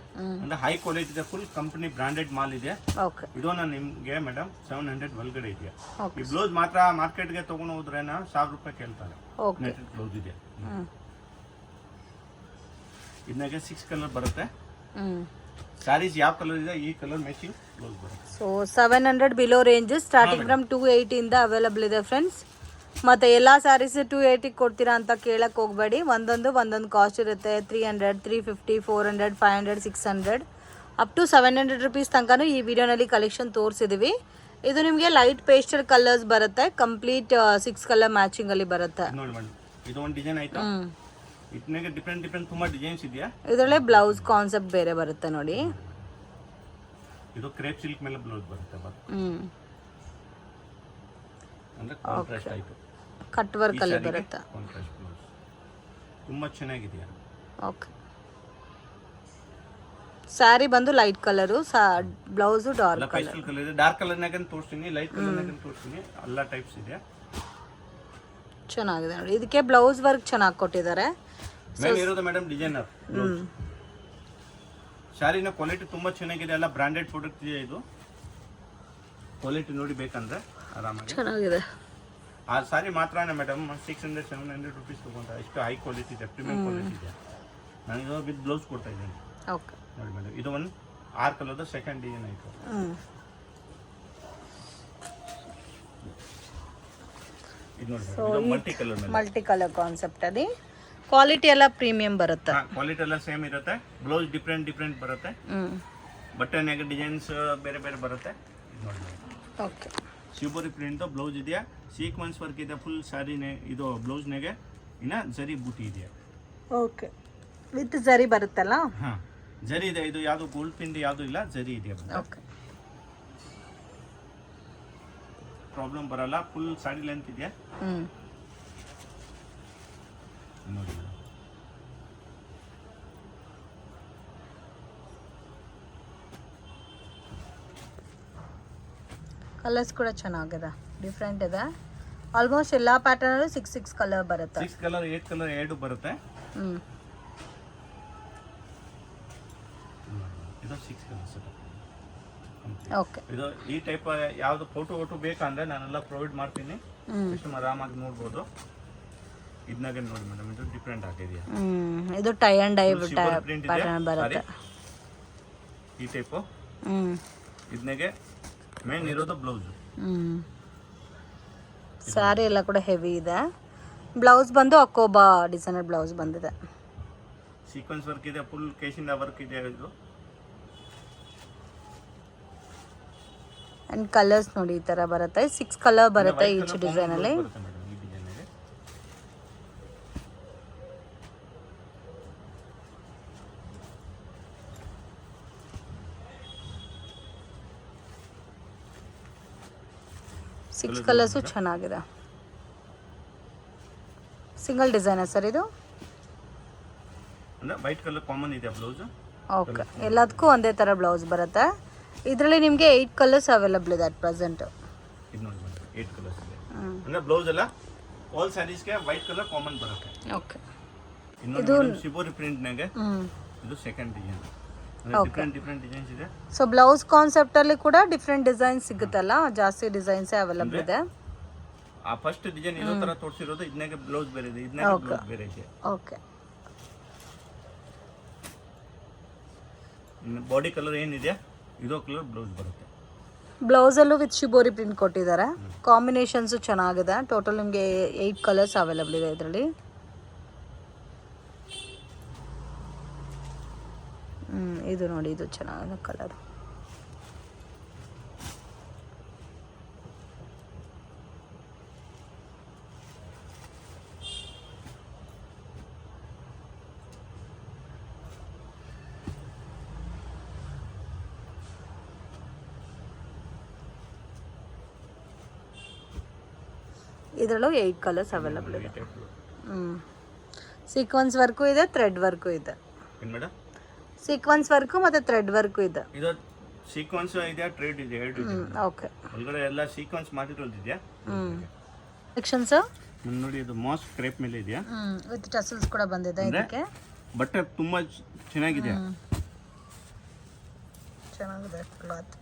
ಅಂದ್ರೆ ಹೈ ಕ್ವಾಲಿಟಿ ಇದೆ, ಫುಲ್ ಕಂಪನಿ ಬ್ರಾಂಡೆಡ್ ಮಾಲ್ ಇದೆ. ಓಕೆ, ಇದು ನಿಮ್ಗೆ ಮೇಡಮ್ 700 ಒಳಗಡೆ ಇದೆಯಾ. ಈ ಬ್ಲೌಸ್ ಮಾತ್ರ ಮಾರ್ಕೆಟ್ಗೆ ತಗೊಂಡು ಹೋದ್ರೆ 1000 ರೂಪಾಯಿ ಕೇಳ್ತಾರೆ. ನೆಟೆಡ್ ಬ್ಲೌಸ್ ಇದೆ. ಇದನ್ನಾಗೆ 6 ಕಲರ್ ಬರುತ್ತೆ. ಸಾರೀಸ್ ಯಾವ ಕಲರ್ ಇದೆ ಈ ಕಲರ್ ಮ್ಯಾಚಿಂಗ್ ಬ್ಲೌಸ್ ಬರುತ್ತೆ. So 700 below range starting from 280 ಇಂದ ಅವೈಲಬಲ್ ಇದೆ ಫ್ರೆಂಡ್ಸ್. ಮತ್ತು ಎಲ್ಲ ಸ್ಯಾರೀಸ್ 280 ಕೊಡ್ತೀರಾ ಅಂತ ಕೇಳಕ್ಕೆ ಹೋಗಬೇಡಿ. ಒಂದೊಂದು ಕಾಸ್ಟ್ ಇರುತ್ತೆ. 300, 350, 400, 500, 600 ಅಪ್ ಟು 700 ರುಪೀಸ್ ತನಕನೂ ಈ ವಿಡಿಯೋನಲ್ಲಿ ಕಲೆಕ್ಷನ್ ತೋರಿಸಿದ್ದೀವಿ. ಇದು ನಿಮಗೆ ಲೈಟ್ ಪೇಸ್ಟಲ್ ಕಲರ್ಸ್ ಬರುತ್ತೆ, ಕಂಪ್ಲೀಟ್ 6 ಕಲರ್ ಮ್ಯಾಚಿಂಗಲ್ಲಿ ಬರುತ್ತೆ. ನೋಡಿ ಮೇಡಮ್, ಇದು ಒಂದು ಡಿಸೈನ್ ಆಯ್ತು. ಇದನ್ನಾಗೆ ಡಿಫ್ರೆಂಟ್ ತುಂಬಾ ಡಿಸೈನ್ಸ್ ಇದೆಯಾ. ಇದರಲ್ಲೇ ಬ್ಲೌಸ್ ಕಾನ್ಸೆಪ್ಟ್ ಬೇರೆ ಬರುತ್ತೆ ನೋಡಿ. ಇದು ಕ್ರೇಪ್ ಸಿಲ್ಕ್ ಮೇಲೆ ಬ್ಲೌಸ್ ಬರುತ್ತೆ. ಅಂದ್ರೆ ಕಾಂಟ್ರಾಸ್ಟ್ ಆಯ್ತು, ಕಟ್ ವರ್ಕ್ ಅಲ್ಲಿ ಬರುತ್ತೆ. ಕಾಂಟ್ರಾಸ್ಟ್ ಬ್ಲೌಸ್ ತುಂಬಾ ಚೆನ್ನಾಗಿದೆಯಾ. ಓಕೆ, ಸ್ಯಾರಿ ಬಂದು light colour, blouse dark colour. Colour ಇದೆ, ಡಾರ್ಕ್ ಕಲರ್ನಾಗ ತೋರಿಸ್ತೀನಿ, ಲೈಟ್ ಕಲರ್ನಾಗ ತೋರಿಸ್ತೀನಿ, ಎಲ್ಲ ಟೈಪ್ಸ್ ಇದೆ. ಚೆನ್ನಾಗಿದೆ ನೋಡಿ. ಇದಕ್ಕೆ ಬ್ಲೌಸ್ ವರ್ಕ್ ಚೆನ್ನಾಗಿ ಕೊಟ್ಟಿದ್ದಾರೆ. ಮೇಲೆ ಇರೋದು ಮೇಡಮ್ ಡಿಸೈನರ್ ಶಾರಿನ ಕ್ವಾಲಿಟಿ ತುಂಬಾ ಚೆನ್ನಾಗಿದೆ, ಎಲ್ಲ ಬ್ರಾಂಡೆಡ್ ಪ್ರಾಡಕ್ಟ್ ಇದೆ. ಇದು ಕ್ವಾಲಿಟಿ ನೋಡಿ ಬೇಕಂದ್ರೆ ಆರಾಮಾಗಿ ಚೆನ್ನಾಗಿದೆ. ಆ ಸಾರಿ ಮಾತ್ರನೇ ಮೇಡಮ್ 600-700 ರುಪೀಸ್ ತಗೊಂಡ್ರೆ ಎಷ್ಟು ಹೈ ಕ್ವಾಲಿಟಿ ಇದೆ, ಪ್ರೀಮಿಯಂ ಕ್ವಾಲಿಟಿ ಇದೆ. ನಾನು ಇದು ವಿತ್ ಬ್ಲೌಸ್ ಕೊಡ್ತಾ ಇದ್ದೀನಿ. ಓಕೆ, ನೋಡಿ ಮೇಡಮ್, ಇದು ಒಂದು 6 ಕಲರ್ದು ಸೆಕೆಂಡ್ ಡಿಸೈನ್ ಆಯಿತು. ಇದು ನೋಡಿ ಮಲ್ಟಿ ಕಲರ್ ಮೇಲೆ, ಮಲ್ಟಿ ಕಲರ್ ಕಾನ್ಸೆಪ್ಟ್ ಅಲ್ಲಿ ಕ್ವಾಲಿಟಿ ಎಲ್ಲ ಪ್ರೀಮಿಯಂ ಬರುತ್ತೆ. ಕ್ವಾಲಿಟಿ ಎಲ್ಲ ಸೇಮ್ ಇರುತ್ತೆ, ಬ್ಲೌಸ್ ಡಿಫ್ರೆಂಟ್ ಬರುತ್ತೆ. ಬಟನ್ಯಾಗ ಡಿಸೈನ್ಸ್ ಬೇರೆ ಬೇರೆ ಬರುತ್ತೆ. ಇದು ನೋಡಿ ಓಕೆ. ಶಿವಪುರಿ ಪ್ರಿಂಟ್ ಬ್ಲೌಸ್ ಇದೆಯಾ, ಸೀಕ್ವೆನ್ಸ್ ವರ್ಕ್ ಇದೆ ಫುಲ್ ಸ್ಯಾರಿನೇ. ಇದು ಬ್ಲೌಸ್ನಾಗೆ ಇನ್ನು ಜರಿ ಬೂಟಿ ಇದೆಯಾ. ಓಕೆ, ವಿತ್ ಜರಿ ಬರುತ್ತಲ್ಲ. ಹಾಂ, ಜರಿ ಇದೆ. ಇದು ಯಾವುದು ಗೋಲ್ಡ್ ಪಿನ್ ಯಾವುದು ಇಲ್ಲ, ಜರಿ ಇದೆಯಾ. ಓಕೆ, ಪ್ರಾಬ್ಲಮ್ ಬರಲ್ಲ. ಫುಲ್ ಸ್ಯಾರಿ ಲೆಂತ್ ಇದೆಯಾ ನೋಡಿ. ಕಲರ್ಸ್ ಕೂಡ ಚೆನ್ನಾಗಿದೆ, ಡಿಫ್ರೆಂಟ್ ಇದೆ. ಆಲ್ಮೋಸ್ಟ್ ಎಲ್ಲ ಪ್ಯಾಟರ್ನ್ 6 ಕಲರ್ ಬರುತ್ತೆ. 6 ಕಲರ್ 8 ಕಲರ್ ಎರಡು ಬರುತ್ತೆ. ಇದು 6 ಕಲರ್ ಸೆಟಪ್. ಓಕೆ, ಇದು ಈ ಟೈಪ್ ಯಾವುದು ಫೋಟೋ ಬೇಕಂದ್ರೆ ನಾನೆಲ್ಲ ಪ್ರೊವೈಡ್ ಮಾಡ್ತೀನಿ. ಕಸ್ಟಮರ್ ಆರಾಮಾಗಿ ನೋಡ್ಬೋದು. ಇದನ್ನಾಗೆ ನೋಡಿ ಮೇಡಮ್, ಇದು ಡಿಫ್ರೆಂಟ್ ಆಗಿದೆಯಾ. ಇದು ಟೈ ಅಂಡ್ ಡೈ ಪ್ಯಾಟರ್ನ್ ಬರುತ್ತೆ ಈ ಟೈಪು. ಇದನ್ನಾಗೆ ಮೇನ್ ಇರೋದು ಬ್ಲೌಸ್. ಸ್ಯಾರಿ ಎಲ್ಲ ಕೂಡ ಹೆವಿ ಇದೆ. ಬ್ಲೌಸ್ ಬಂದು ಅಕೋಬಾ ಡಿಸೈನರ್ ಬ್ಲೌಸ್ ಬಂದಿದೆ. ಸೀಕ್ವೆನ್ಸ್ ವರ್ಕ್ ಇದೆ, ಫುಲ್ ಕೇಶಿಂದ ವರ್ಕ್ ಇದೆ. ಇದು ಅಂಡ್ ಕಲರ್ಸ್ ನೋಡಿ ಈ ತರ ಬರುತ್ತೆ. 6 ಕಲರ್ ಬರುತ್ತೆ ಈಚ್ ಡಿಸೈನ್ ಅಲ್ಲಿ. ಸಿಕ್ಸ್ ಕಲರ್ಸು ಚೆನ್ನಾಗಿದೆ. ಸಿಂಗಲ್ ಡಿಸೈನ್ ಸರ್ ಇದು. ಅಂದ್ರೆ ವೈಟ್ ಕಲರ್ ಕಾಮನ್ ಇದೆ ಬ್ಲೌಸ್. ಓಕೆ, ಎಲ್ಲದಕ್ಕೂ ಒಂದೇ ತರ ಬ್ಲೌಸ್ ಬರುತ್ತೆ. ಇದರಲ್ಲಿ ನಿಮಗೆ 8 ಕಲರ್ಸ್ ಅವೈಲಬಲ್ ಇದೆ ಅಟ್ ಪ್ರೆಸೆಂಟ್. ಇದು ನೋಡಿ ಮೇಡಮ್, 8 ಕಲರ್ಸ್ ಇದೆ. ಅಂದ್ರೆ ಬ್ಲೌಸ್ ಎಲ್ಲ ಆಲ್ ಸ್ಯಾರೀಸ್ಗೆ ವೈಟ್ ಕಲರ್ ಕಾಮನ್ ಬರುತ್ತೆ. ಓಕೆ, ಇದು ಶಿಬೋರಿ ಪ್ರಿಂಟ್ ನಾಗೆ ಇದು ಸೆಕೆಂಡ್ ಡಿಸೈನ್. ಡಿಫ್ರೆಂಟ್ ಡಿಸೈನ್ಸ್ ಇದೆ. ಸೊ ಬ್ಲೌಸ್ ಕಾನ್ಸೆಪ್ಟ್ ಅಲ್ಲಿ ಕೂಡ ಡಿಫ್ರೆಂಟ್ ಡಿಸೈನ್ ಸಿಗುತ್ತಲ್ಲ, ಜಾಸ್ತಿ ಡಿಸೈನ್ಸ್ ಅವೈಲಬಲ್ ಇದೆ. ಆ ಫಸ್ಟ್ ಡಿಸೈನ್ ಇರೋ ತರ ತೋರಿಸಿರೋದು, ಇದನ್ನಾಗೆ ಬ್ಲೌಸ್ ಬೇರೆ ಇದೆ, ಇದನ್ನಾಗೆ ಬ್ಲೌಸ್ ಬೇರೆ ಇದೆ. ಓಕೆ, ಬಾಡಿ ಕಲರ್ ಏನಿದೆ ಇದೋ ಕಲರ್ ಬ್ಲೌಸ್ ಬರುತ್ತೆ. ಬ್ಲೌಸ್ ಅಲ್ಲೂ ವಿತ್ ಶಿಬೋರಿ ಪ್ರಿಂಟ್ ಕೊಟ್ಟಿದ್ದಾರೆ. ಕಾಂಬಿನೇಷನ್ಸ್ ಚೆನ್ನಾಗಿದೆ. ಟೋಟಲ್ ನಿಮಗೆ 8 ಕಲರ್ಸ್ ಅವೈಲಬಲ್ ಇದೆ ಇದರಲ್ಲಿ. ಇದು ನೋಡಿ, ಇದು ಚೆನ್ನಾಗಿದೆ ಕಲರ್. ಇದರಲ್ಲೂ 8 ಕಲರ್ಸ್ ಅವೈಲಬಲ್ ಇದೆ. ಸೀಕ್ವೆನ್ಸ್ ವರ್ಕು ಇದೆ, ಥ್ರೆಡ್ ವರ್ಕು ಇದೆ. ಏನು ಮೇಡಮ್? ಸೀಕ್ವೆನ್ಸ್ ವರ್ಕು ಮತ್ತೆ ಥ್ರೆಡ್ ವರ್ಕು ಇದೆ. ಇದು ಸೀಕ್ವೆನ್ಸ್ ಇದೆ, ಥ್ರೆಡ್ ಇದೆ, ಎರಡು ಇದೆ. ಓಕೆ, ಒಳಗಡೆ ಎಲ್ಲ ಸೀಕ್ವೆನ್ಸ್ ಮಾಡಿರೋದು ಇದೆಯಾ. ಸೆಕ್ಷನ್ಸ್ ನೋಡಿ, ಇದು ಮಾಸ್ ಕ್ರೇಪ್ ಮೇಲೆ ಇದೆಯಾ, ವಿತ್ ಟಸಲ್ಸ್ ಕೂಡ ಬಂದಿದೆ. ಇದಕ್ಕೆ ಬಟ್ಟೆ ತುಂಬಾ ಚೆನ್ನಾಗಿದೆ. ಚೆನ್ನಾಗಿದೆ ಕ್ಲಾತ್.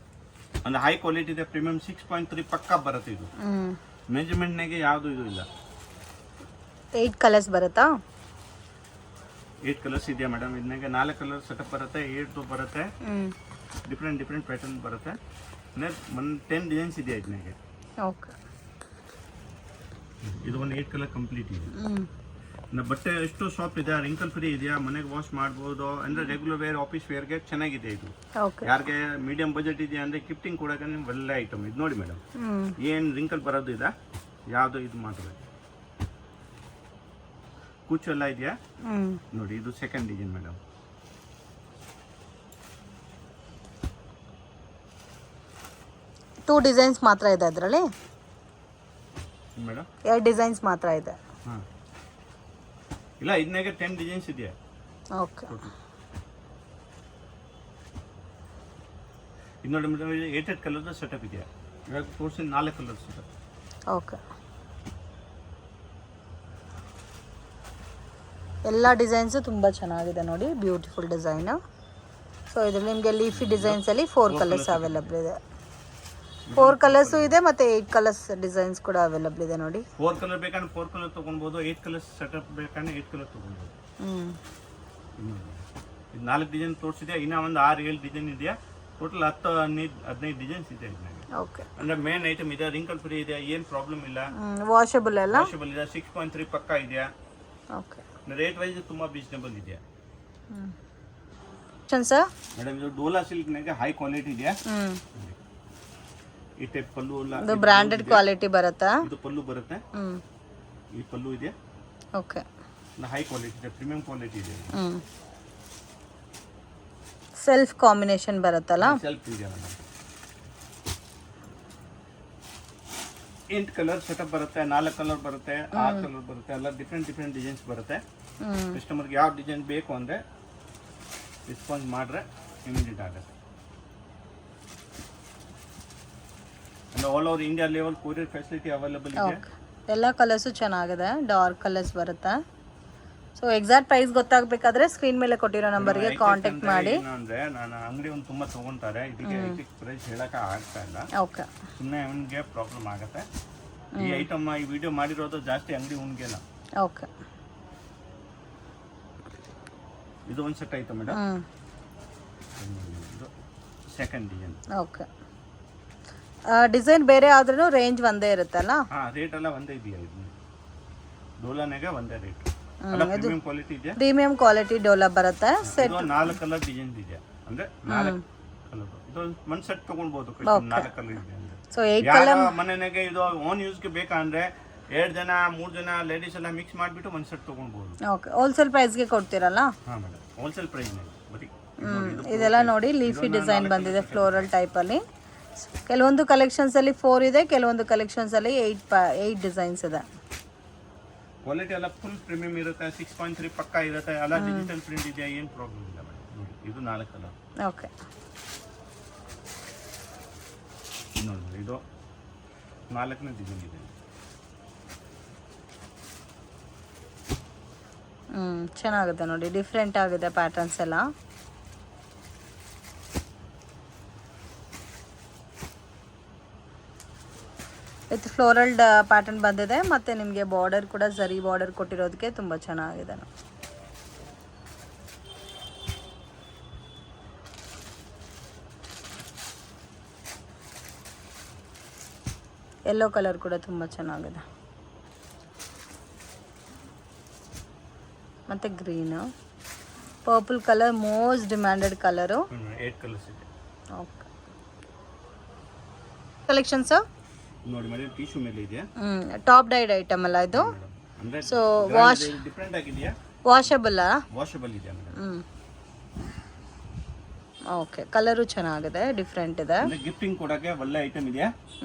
ಅಂದ್ರೆ ಹೈ ಕ್ವಾಲಿಟಿ ಇದೆ, ಪ್ರೀಮಿಯಂ 6.3 ಪಕ್ಕಾ ಬರುತ್ತೆ. ಇದು ಮೆಜರ್ಮೆಂಟ್ನಾಗೆ ಯಾವುದು ಇದು ಇಲ್ಲ. 8 ಕಲರ್ಸ್ ಬರುತ್ತಾ? 8 ಕಲರ್ಸ್ ಇದೆಯಾ ಮೇಡಮ್. ಇದನ್ನಾಗೆ 4 ಕಲರ್ ಸೆಟಪ್ ಬರುತ್ತೆ, 8 ಬರುತ್ತೆ, ಡಿಫ್ರೆಂಟ್ ಪ್ಯಾಟರ್ನ್ ಬರುತ್ತೆ. ಅಂದರೆ 10 ಡಿಸೈನ್ಸ್ ಇದೆಯಾ ಇದನ್ನಾಗೆ. ಓಕೆ, ಇದು ಒಂದು 8 ಕಲರ್ ಕಂಪ್ಲೀಟ್ ಇದೆ. ಬಟ್ಟೆ ಎಷ್ಟು ಸಾಫ್ಟ್ ಇದೆ, ರಿಂಕಲ್ ಫ್ರೀ ಇದೆಯಾ, ಮನೆಗೆ ವಾಶ್ ಮಾಡ್ಬೋದು. ಅಂದರೆ ರೆಗ್ಯುಲರ್ ವೇರ್, ಆಫೀಸ್ ವೇರ್ಗೆ ಚೆನ್ನಾಗಿದೆ ಇದು. ಯಾರಿಗೆ ಮೀಡಿಯಂ ಬಜೆಟ್ ಇದೆಯಾ ಅಂದರೆ ಗಿಫ್ಟಿಂಗ್ ಕೊಡೋಕೆ ಒಳ್ಳೆ ಐಟಮ್ ಇದು. ನೋಡಿ ಮೇಡಮ್, ಏನು ರಿಂಕಲ್ ಬರೋದು ಇದೆ, ಯಾವುದು ಇದು ಮಾತ್ರ. ಕುಚ್ಚು ಎಲ್ಲ ಇದೆಯಾ ನೋಡಿ. ಇದು second design madam. Two designs ಮಾತ್ರ ಇದೆ ಅದರಲ್ಲಿ ಮೇಡಮ್. 2 ಡಿಸೈನ್ಸ್ ಮಾತ್ರ ಇದೆ. ಹಾಂ, ಇಲ್ಲ ಇದನ್ನಾಗೆ 10 ಡಿಸೈನ್ಸ್ ಇದೆಯಾ. ಓಕೆ, ಇದು ನೋಡಿ ಮೇಡಮ್, 8 ಕಲರ್ದು ಸೆಟಪ್ ಇದೆಯಾ. ಇವಾಗ ತೋರಿಸಿ 4 ಕಲರ್ ಸೆಟಪ್. ಓಕೆ, ಎಲ್ಲ ಡಿಸೈನ್ಸು ತುಂಬ ಚೆನ್ನಾಗಿದೆ ನೋಡಿ, ಬ್ಯೂಟಿಫುಲ್ ಡಿಸೈನು. ಸೊ ಇದರಲ್ಲಿ ನಿಮಗೆ ಲೀಫಿ ಡಿಸೈನ್ಸಲ್ಲಿ 4 ಕಲರ್ಸ್ ಅವೈಲಬಲ್ ಇದೆ. 4 ಕಲರ್ಸು ಇದೆ ಮತ್ತು 8 ಕಲರ್ಸ್ ಡಿಸೈನ್ಸ್ ಕೂಡ ಅವೈಲಬಲ್ ಇದೆ ನೋಡಿ. 4 ಕಲರ್ ಬೇಕಂದ್ರೆ 4 ಕಲರ್ ತೊಗೊಳ್ಬೋದು, 8 ಕಲರ್ಸ್ ಸೆಟಪ್ ಬೇಕಂದ್ರೆ 8 ಕಲರ್ ತೊಗೊಳ್ಬೋದು. ಇದು 4 ಡಿಸೈನ್ ತೋರಿಸಿದೆ, ಇನ್ನೂ ಒಂದು 6-7 ಡಿಸೈನ್ ಇದೆಯಾ. ಟೋಟಲ್ 10-15 ಡಿಸೈನ್ಸ್ ಇದೆ ಇದನ್ನಾಗೆ. ಓಕೆ, ಅಂದ್ರೆ ಮೇನ್ ಐಟಮ್ ಇದೆ, ರಿಂಕಲ್ ಫ್ರೀ ಇದೆ, ಏನು ಪ್ರಾಬ್ಲಮ್ ಇಲ್ಲ. ವಾಷಬಲ್ ಎಲ್ಲ ವಾಷಬಲ್ ಇದೆ, 6.3 ಪಕ್ಕಾ ಇದೆಯಾ. ಓಕೆ, ರೇಟ್ ವೈಸ್ ತುಂಬ ರೀಸನೇಬಲ್ ಇದೆಯಾ. ಸರ್ ಮೇಡಮ್ ಇದು ಡೋಲಾ ಸಿಲ್ಕ್ನಾಗೆ ಹೈ ಕ್ವಾಲಿಟಿ ಇದೆಯಾ, ಈ ಟೈಪ್ ಪಲ್ಲು ಎಲ್ಲ ಇದು ಬ್ರಾಂಡೆಡ್ ಕ್ವಾಲಿಟಿ ಬರುತ್ತಾ? ಇದು ಪಲ್ಲು ಬರುತ್ತೆ, ಈ ಪಲ್ಲು ಇದೆ. ಓಕೆ, ಹೈ ಕ್ವಾಲಿಟಿ ಇದೆ, ಪ್ರೀಮಿಯಂ ಕ್ವಾಲಿಟಿ ಇದೆ. ಸೆಲ್ಫ್ ಕಾಂಬಿನೇಷನ್ ಬರುತ್ತಲ್ಲ? ಸೆಲ್ಫ್ ಇದೆ ಮೇಡಮ್. 8 ಕಲರ್ ಸೆಟಪ್ ಬರುತ್ತೆ, 4 ಕಲರ್ ಬರುತ್ತೆ, 6 ಕಲರ್ ಬರುತ್ತೆ, ಎಲ್ಲ ಡಿಫ್ರೆಂಟ್ ಡಿಸೈನ್ಸ್ ಬರುತ್ತೆ. ಕಸ್ಟಮರ್ಗೆ ಯಾವ ಡಿಸೈನ್ ಬೇಕು ಅಂದರೆ ರೆಸ್ಪಾನ್ಸ್ ಮಾಡ್ರೆ ಇಮಿಡಿಯೇಟ್ ಆಗುತ್ತೆ. All over India level courier facility available ಇದೆ. ಎಲ್ಲ ಕಲರ್ಸು ಚೆನ್ನಾಗಿದೆ, ಡಾರ್ಕ್ ಕಲರ್ಸ್ ಬರುತ್ತೆ. ಸೊ ಎಕ್ಸಾಕ್ಟ್ ಪ್ರೈಸ್ ಗೊತ್ತಾಗಬೇಕಾದ್ರೆ ಸ್ಕ್ರೀನ್ ಮೇಲೆ ಕೊಟ್ಟಿರೋ ನಂಬರ್ಗೆ ಕಾಂಟ್ಯಾಕ್ಟ್ ಮಾಡಿ. ಅಂದ್ರೆ ನಾನು ಅಂಗಡಿ ಒಂದು ತುಂಬಾ ತಗೊಂತಾರೆ, ಇದಕ್ಕೆ ಪ್ರೈಸ್ ಹೇಳಕ್ಕೆ ಆಗ್ತಾ ಇಲ್ಲ. ಓಕೆ, ಸುಮ್ಮನೆ ಅವನಿಗೆ ಪ್ರಾಬ್ಲಮ್ ಆಗುತ್ತೆ. ಈ ಐಟಮ್ ಈ ವಿಡಿಯೋ ಮಾಡಿರೋದು ಜಾಸ್ತಿ ಅಂಗಡಿ ಉಣ್ಗೆಲ್ಲ. ಓಕೆ, ಇದು ಒಂದು ಸೆಟ್ ಆಯ್ತು ಮೇಡಮ್. ಇದು ಸೆಕೆಂಡ್ ಡಿಸೈನ್. ಓಕೆ, ಡಿಸೈನ್ ಬೇರೆ ಆದ್ರೂ ರೇಂಜ್ ಒಂದೇ ಇರುತ್ತಲ್ಲ? ಹಾ, ರೇಟ್ ಎಲ್ಲ ಒಂದೇ ಇದೆಯಾ? ಇದು ಡೋಲಾನಾಗೆ ಒಂದೇ ರೇಟ್. ಅಲ್ಲ, ಪ್ರೀಮಿಯಂ ಕ್ವಾಲಿಟಿ ಇದೆ. ಪ್ರೀಮಿಯಂ ಕ್ವಾಲಿಟಿ ಡೋಲಾ ಬರುತ್ತೆ. ಸೆಟ್ 4 ಕಲರ್ ಡಿಸೈನ್ ಇದೆ, ಅಂದ್ರೆ 4 ಕಲರ್. ಇದು ಒಂದು ಸೆಟ್ ತಗೊಳ್ಬಹುದು, 4 ಕಲರ್ ಇದೆ ಅಂದ್ರೆ. ಸೊ 8 ಕಲರ್ ಮನೆಗೆ ಇದು ಓನ್ ಯೂಸ್ಗೆ ಬೇಕಂದ್ರೆ 2 ಜನ 3 ಜನ ಲೇಡೀಸ್ ಎಲ್ಲ ಮಿಕ್ಸ್ ಮಾಡಿಬಿಟ್ಟು ಒಂದು ಸೆಟ್ ತಗೊಳ್ಬಹುದು. ಓಕೆ, ಹೋಲ್ಸೇಲ್ ಪ್ರೈಸ್ಗೆ ಕೊಡ್ತೀರಲ್ಲ? ಹಾ ಮೇಡಮ್, ಹೋಲ್ಸೇಲ್ ಪ್ರೈಸ್ ಬರೀ. ಇದೆಲ್ಲ ನೋಡಿ ಲೀಫಿ ಡಿಸೈನ್ ಬಂದಿದೆ ಫ್ಲೋರಲ್ ಟೈಪಲ್ಲಿ. ಕೆಲವೊಂದು ಕಲೆಕ್ಷನ್ಸಲ್ಲಿ 4 ಇದೆ, ಕೆಲವೊಂದು ಕಲೆಕ್ಷನ್ಸಲ್ಲಿ 8 ಡಿಸೈನ್ಸ್ ಇದೆ. ಕ್ವಾಲಿಟಿ ಎಲ್ಲ ಫುಲ್ ಪ್ರೀಮಿಯಂ ಇರುತ್ತೆ, 6.3 ಪಕ್ಕ ಇರುತ್ತೆ, ಎಲ್ಲ ಡಿಜಿಟಲ್ ಪ್ರಿಂಟ್ ಇದೆ, ಏನು ಪ್ರಾಬ್ಲಮ್ ಇಲ್ಲ ಮೇಡಮ್. ಇದು 4 ಕಲರ್. ಓಕೆ, ನೋಡಿ ಇದು 4ನೇ ಡಿಸೈನ್ ಇದೆ. ಚೆನ್ನಾಗಿದೆ ನೋಡಿ, ಡಿಫ್ರೆಂಟ್ ಆಗಿದೆ ಪ್ಯಾಟರ್ನ್ಸ್ ಎಲ್ಲ. ವಿತ್ ಫ್ಲೋರಲ್ ಪ್ಯಾಟರ್ನ್ ಬಂದಿದೆ, ಮತ್ತು ನಿಮಗೆ ಬಾರ್ಡರ್ ಕೂಡ ಝರಿ ಬಾರ್ಡರ್ ಕೊಟ್ಟಿರೋದಕ್ಕೆ ತುಂಬ ಚೆನ್ನಾಗಿದೆ. ಯೆಲ್ಲೋ ಕಲರ್ ಕೂಡ ತುಂಬ ಚೆನ್ನಾಗಿದೆ, ಮತ್ತು green, purple colour most demanded colour. 8 colours ಇದೆ. ಓಕೆ, ಕಲೆಕ್ಷನ್ಸ್ ನೋಡಿ ಮೇಡಮ್, ಟಿಶ್ಯೂ ಮೇಲೆ ಇದೆ. ಟಾಪ್ ಡೈಡ್ ಐಟಮ್ ಅಲ್ಲ ಇದು? ಅಂದ್ರೆ ಸೊ ವಾಶ್ ಡಿಫರೆಂಟ್ ಆಗಿದೆಯಾ? ವಾಷಬಲ್? ವಾಷಬಲ್ ಇದೆ ಮೇಡಮ್. ಓಕೆ, ಕಲರು ಚೆನ್ನಾಗಿದೆ, ಡಿಫ್ರೆಂಟ್ ಇದೆ. ಗಿಫ್ಟಿಂಗ್ ಕೊಡಕ್ಕೆ ಒಳ್ಳೆ ಐಟಮ್ ಇದೆಯಾ?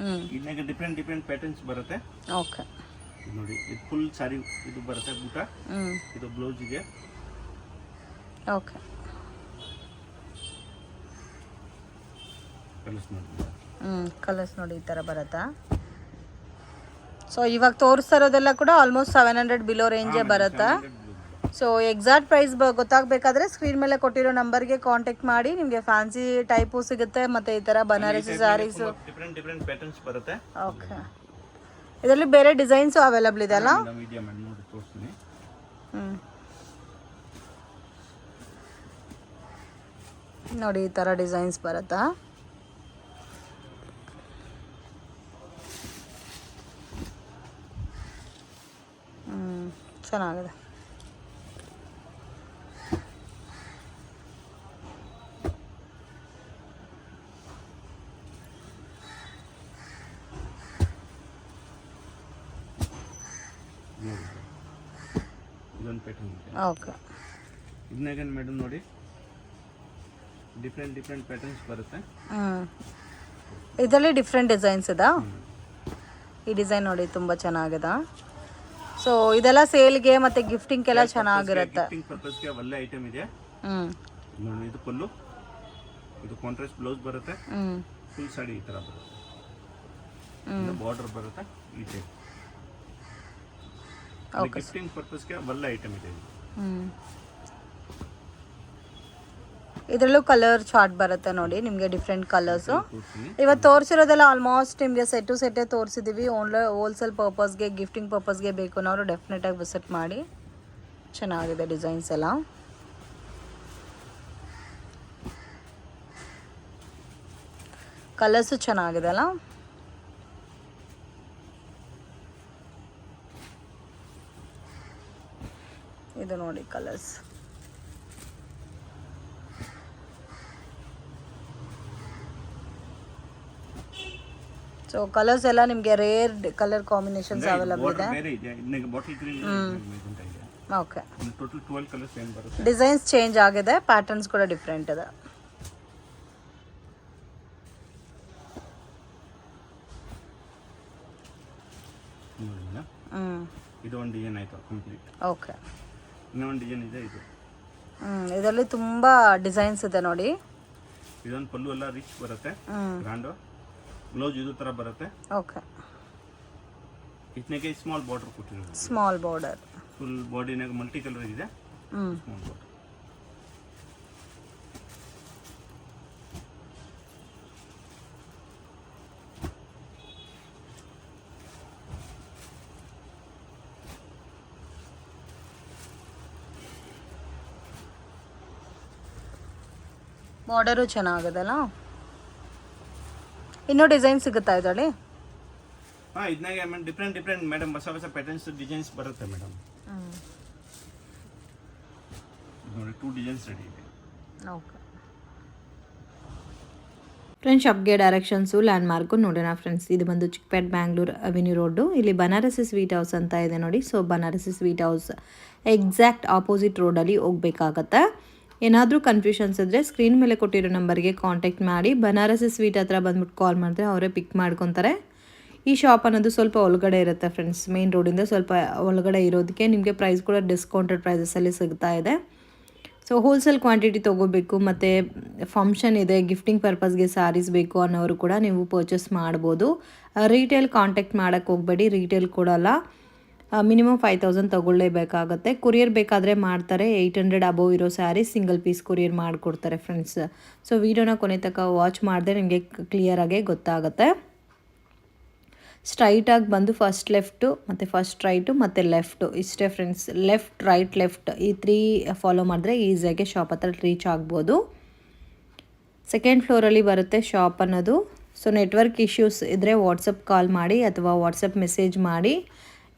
ಇದಕ್ಕೆ ಡಿಫರೆಂಟ್ ಪ್ಯಾಟರ್ನ್ಸ್ ಬರುತ್ತೆ. ಓಕೆ, ನೋಡಿ ಇದು ಫುಲ್ ಸಾರಿ ಇದು ಬರುತ್ತೆ, ಬೂಟ. ಇದು ಬ್ಲೌಸ್ ಇದೆ. ಓಕೆ, ಕಲರ್ಸ್ ನೋಡಿ. ಕಲರ್ಸ್ ನೋಡಿ ಈ ಥರ ಬರುತ್ತಾ? ಸೊ ಇವಾಗ ತೋರಿಸ್ತಾ ಇರೋದೆಲ್ಲ ಕೂಡ ಆಲ್ಮೋಸ್ಟ್ 700 ಬಿಲೋ ರೇಂಜೇ ಬರುತ್ತಾ? ಸೊ ಎಕ್ಸಾಕ್ಟ್ ಪ್ರೈಸ್ ಗೊತ್ತಾಗಬೇಕಾದ್ರೆ ಸ್ಕ್ರೀನ್ ಮೇಲೆ ಕೊಟ್ಟಿರೋ ನಂಬರ್ಗೆ ಕಾಂಟ್ಯಾಕ್ಟ್ ಮಾಡಿ. ನಿಮಗೆ ಫ್ಯಾನ್ಸಿ ಟೈಪು ಸಿಗುತ್ತೆ, ಮತ್ತು ಈ ಥರ ಬನಾರಸಿ ಸ್ಯಾರೀಸು ಡಿಫರೆಂಟ್ ಪ್ಯಾಟರ್ನ್ಸ್ ಬರುತ್ತೆ. ಓಕೆ, ಇದರಲ್ಲಿ ಬೇರೆ ಡಿಸೈನ್ಸು ಅವೈಲಬಲ್ ಇದೆ ಅಲ್ಲ? ನೋಡಿ ಈ ಥರ ಡಿಸೈನ್ಸ್ ಬರುತ್ತಾ? ಚೆನ್ನಾಗಿದೆ. ಇದೊಂದು ಪ್ಯಾಟರ್ನ್ ಇದೆ. ಓಕೆ, ಇದನ್ನಾಗ ಮೇಡಮ್ ನೋಡಿ ಡಿಫರೆಂಟ್ ಪ್ಯಾಟರ್ನ್ಸ್ ಬರುತ್ತೆ. ಇದರಲ್ಲಿ ಡಿಫ್ರೆಂಟ್ ಡಿಸೈನ್ಸ್ ಇದೆ. ಈ ಡಿಸೈನ್ ನೋಡಿ ತುಂಬ ಚೆನ್ನಾಗಿದೆ. ಸೊ ಇದೆಲ್ಲ ಸೇಲ್ಗೆ ಮತ್ತು ಗಿಫ್ಟಿಂಗ್ಗೆಲ್ಲ ಚೆನ್ನಾಗಿರುತ್ತೆ. ಗಿಫ್ಟಿಂಗ್ ಪರ್ಪಸ್ಗೆ ಒಳ್ಳೆ ಐಟಮ್ ಇದೆ. ನೋಡಿ ಇದು ಪಲ್ಲು, ಇದು ಕಾಂಟ್ರಾಸ್ಟ್ ಬ್ಲೌಸ್ ಬರುತ್ತೆ, ಫುಲ್ ಸಾಡಿ ಈ ಥರ ಬರುತ್ತೆ, ಬಾರ್ಡರ್ ಬರುತ್ತೆ ಈ ಟೈಪ್. ಗಿಫ್ಟಿಂಗ್ ಪರ್ಪಸ್ಗೆ ಒಳ್ಳೆ ಐಟಮ್ ಇದೆ. ಇದರಲ್ಲೂ ಕಲರ್ ಚಾರ್ಟ್ ಬರುತ್ತೆ ನೋಡಿ ನಿಮಗೆ, ಡಿಫ್ರೆಂಟ್ ಕಲರ್ಸು. ಇವತ್ತು ತೋರಿಸಿರೋದೆಲ್ಲ ಆಲ್ಮೋಸ್ಟ್ ನಿಮಗೆ ಸೆಟ್ಟೇ ತೋರಿಸಿದ್ದೀವಿ. ಹೋಲ್ಸೇಲ್ ಪರ್ಪಸ್ಗೆ, ಗಿಫ್ಟಿಂಗ್ ಪರ್ಪಸ್ಗೆ ಬೇಕು ಅನ್ನೋರು ಡೆಫಿನೆಟಾಗಿ ವಿಸಿಟ್ ಮಾಡಿ. ಚೆನ್ನಾಗಿದೆ ಡಿಸೈನ್ಸ್ ಎಲ್ಲ. ಕಲರ್ಸು ಚೆನ್ನಾಗಿದೆ ಅಲ್ಲ? ಇದು ನೋಡಿ ಕಲರ್ಸ್. ಸೊ ಕಲರ್ಸ್ ಎಲ್ಲ ನಿಮಗೆ ರೇರ್ ಕಲರ್ ಕಾಂಬಿನೇಷನ್ಸ್ ಅವೈಲಬಲ್ ಇದೆ. ಬೇರೆ ಇದೆ, ಇದಕ್ಕೆ ಬಾಟಲ್ ಗ್ರೀನ್ ಮೆಜೆಂಟಾ ಇದೆ. ಓಕೆ, ಟೋಟಲ್ 12 ಕಲರ್ಸ್ ಏನು ಬರುತ್ತೆ. ಡಿಸೈನ್ಸ್ ಚೇಂಜ್ ಆಗಿದೆ, ಪ್ಯಾಟರ್ನ್ಸ್ ಕೂಡ ಡಿಫ್ರೆಂಟ್ ಇದೆ. ಇದು ಒಂದು ಡಿಸೈನ್ ಆಯಿತು ಕಂಪ್ಲೀಟ್. ಓಕೆ, ಇನ್ನೊಂದು ಡಿಸೈನ್ ಇದೆ ಇದು. ಇದರಲ್ಲಿ ತುಂಬ ಡಿಸೈನ್ಸ್ ಇದೆ ನೋಡಿ. ಇದೊಂದು ಪಲ್ಲು ಎಲ್ಲ ರಿಚ್ ಬರುತ್ತೆ, ಗ್ರ್ಯಾಂಡು. ಬ್ಲೌಸ್ ಇದು ಥರ ಬರುತ್ತೆ. ಓಕೆ, ಇದಕ್ಕೆ ಸ್ಮಾಲ್ ಬಾರ್ಡರ್ ಕೊಟ್ಟಿರೋದು. ಸ್ಮಾಲ್ ಬಾರ್ಡರ್, ಫುಲ್ ಬಾಡಿನಾಗ ಮಲ್ಟಿ ಕಲರ್ ಇದೆ. Small border. ಬಾರ್ಡರು ಚೆನ್ನಾಗಿದೆಲ್ಲ. ಇನ್ನೂ ಡಿಸೈನ್ ಸಿಗುತ್ತಾ ಇದರಲ್ಲಿ? ಹಾಂ, ಇದನ್ನಾಗೆ ಡಿಫ್ರೆಂಟ್ ಮೇಡಮ್, ಹೊಸ ಪ್ಯಾಟರ್ನ್ಸ್ ಡಿಸೈನ್ಸ್ ಬರುತ್ತೆ ಮೇಡಮ್. ನೋಡಿ 2 ಡಿಸೈನ್ಸ್ ರೆಡಿ ಇದೆ. ಓಕೆ ಫ್ರೆಂಡ್ಸ್, ಶಾಪ್ಗೆ ಡೈರೆಕ್ಷನ್ಸು ಲ್ಯಾಂಡ್ ಮಾರ್ಕು ನೋಡೋಣ ಫ್ರೆಂಡ್ಸ್. ಇದು ಬಂದು ಚಿಕ್ಕಪೇಟ್ ಬ್ಯಾಂಗ್ಳೂರು ಅವೆನ್ಯೂ ರೋಡು. ಇಲ್ಲಿ ಬನಾರಸಿ ಸ್ವೀಟ್ ಹೌಸ್ ಅಂತ ಇದೆ ನೋಡಿ. So Banarasi sweet house exact opposite ರೋಡಲ್ಲಿ ಹೋಗ್ಬೇಕಾಗತ್ತೆ. ಏನಾದರೂ ಕನ್ಫ್ಯೂಷನ್ಸ್ ಇದ್ದರೆ ಸ್ಕ್ರೀನ್ ಮೇಲೆ ಕೊಟ್ಟಿರೋ ನಂಬರ್ಗೆ ಕಾಂಟ್ಯಾಕ್ಟ್ ಮಾಡಿ. ಬನಾರಸಿ ಸ್ವೀಟ್ ಹತ್ರ ಬಂದ್ಬಿಟ್ಟು ಕಾಲ್ ಮಾಡಿದ್ರೆ ಅವರೇ ಪಿಕ್ ಮಾಡ್ಕೊತಾರೆ. ಈ ಶಾಪ್ ಅನ್ನೋದು ಸ್ವಲ್ಪ ಒಳಗಡೆ ಇರುತ್ತೆ ಫ್ರೆಂಡ್ಸ್, ಮೇನ್ ರೋಡಿಂದ ಸ್ವಲ್ಪ ಒಳಗಡೆ ಇರೋದಕ್ಕೆ ನಿಮಗೆ ಪ್ರೈಸ್ ಕೂಡ ಡಿಸ್ಕೌಂಟೆಡ್ ಪ್ರೈಸಸಲ್ಲಿ ಸಿಗ್ತಾ ಇದೆ. ಸೊ ಹೋಲ್ಸೇಲ್ ಕ್ವಾಂಟಿಟಿ ತೊಗೋಬೇಕು, ಮತ್ತು ಫಂಕ್ಷನ್ ಇದೆ, ಗಿಫ್ಟಿಂಗ್ ಪರ್ಪಸ್ಗೆ ಸ್ಯಾರೀಸ್ ಬೇಕು ಅನ್ನೋರು ಕೂಡ ನೀವು ಪರ್ಚೇಸ್ ಮಾಡ್ಬೋದು. ರೀಟೇಲ್ ಕಾಂಟ್ಯಾಕ್ಟ್ ಮಾಡೋಕ್ಕೆ ಹೋಗಬೇಡಿ, ರೀಟೇಲ್ ಕೊಡೋಲ್ಲ. ಮಿನಿಮಮ್ 5000 ತೊಗೊಳ್ಳೇಬೇಕಾಗತ್ತೆ. ಕೊರಿಯರ್ ಬೇಕಾದರೆ ಮಾಡ್ತಾರೆ. 800 ಅಬೋವ್ ಇರೋ ಸ್ಯಾರಿ ಸಿಂಗಲ್ ಪೀಸ್ ಕೊರಿಯರ್ ಮಾಡಿಕೊಡ್ತಾರೆ ಫ್ರೆಂಡ್ಸ್. ಸೊ ವಿಡಿಯೋನ ಕೊನೆ ತನಕ ವಾಚ್ ಮಾಡಿದ್ರೆ ನಿಮಗೆ ಕ್ಲಿಯರಾಗೆ ಗೊತ್ತಾಗುತ್ತೆ. ಸ್ಟ್ರೈಟಾಗಿ ಬಂದು ಫಸ್ಟ್ ಲೆಫ್ಟು ಮತ್ತು ಫಸ್ಟ್ ರೈಟು ಮತ್ತು ಲೆಫ್ಟು ಇಷ್ಟೇ ಫ್ರೆಂಡ್ಸ್. ಲೆಫ್ಟ್ ಈ 3 ಫಾಲೋ ಮಾಡಿದ್ರೆ ಈಸಿಯಾಗಿ ಶಾಪ್ ಹತ್ರ ರೀಚ್ ಆಗ್ಬೋದು. ಸೆಕೆಂಡ್ ಫ್ಲೋರಲ್ಲಿ ಬರುತ್ತೆ ಶಾಪ್ ಅನ್ನೋದು. ಸೊ ನೆಟ್ವರ್ಕ್ ಇಶ್ಯೂಸ್ ಇದ್ದರೆ ವಾಟ್ಸಪ್ ಕಾಲ್ ಮಾಡಿ ಅಥವಾ ವಾಟ್ಸಪ್ ಮೆಸೇಜ್ ಮಾಡಿ,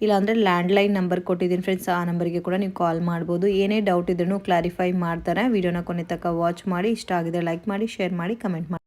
ಇಲ್ಲಾಂದರೆ ಲ್ಯಾಂಡ್ಲೈನ್ ನಂಬರ್ ಕೊಟ್ಟಿದ್ದೀನಿ ಫ್ರೆಂಡ್ಸ್, ಆ ನಂಬರ್ಗೆ ಕೂಡ ನೀವು ಕಾಲ್ ಮಾಡ್ಬೋದು. ಏನೇ ಡೌಟ್ ಇದ್ರೂ ಕ್ಲಾರಿಫೈ ಮಾಡ್ತಾರೆ. ವಿಡಿಯೋನ ಕೊನೆ ತನಕ ವಾಚ್ ಮಾಡಿ. ಇಷ್ಟ ಆಗಿದೆ ಲೈಕ್ ಮಾಡಿ, ಶೇರ್ ಮಾಡಿ, ಕಮೆಂಟ್ ಮಾಡಿ.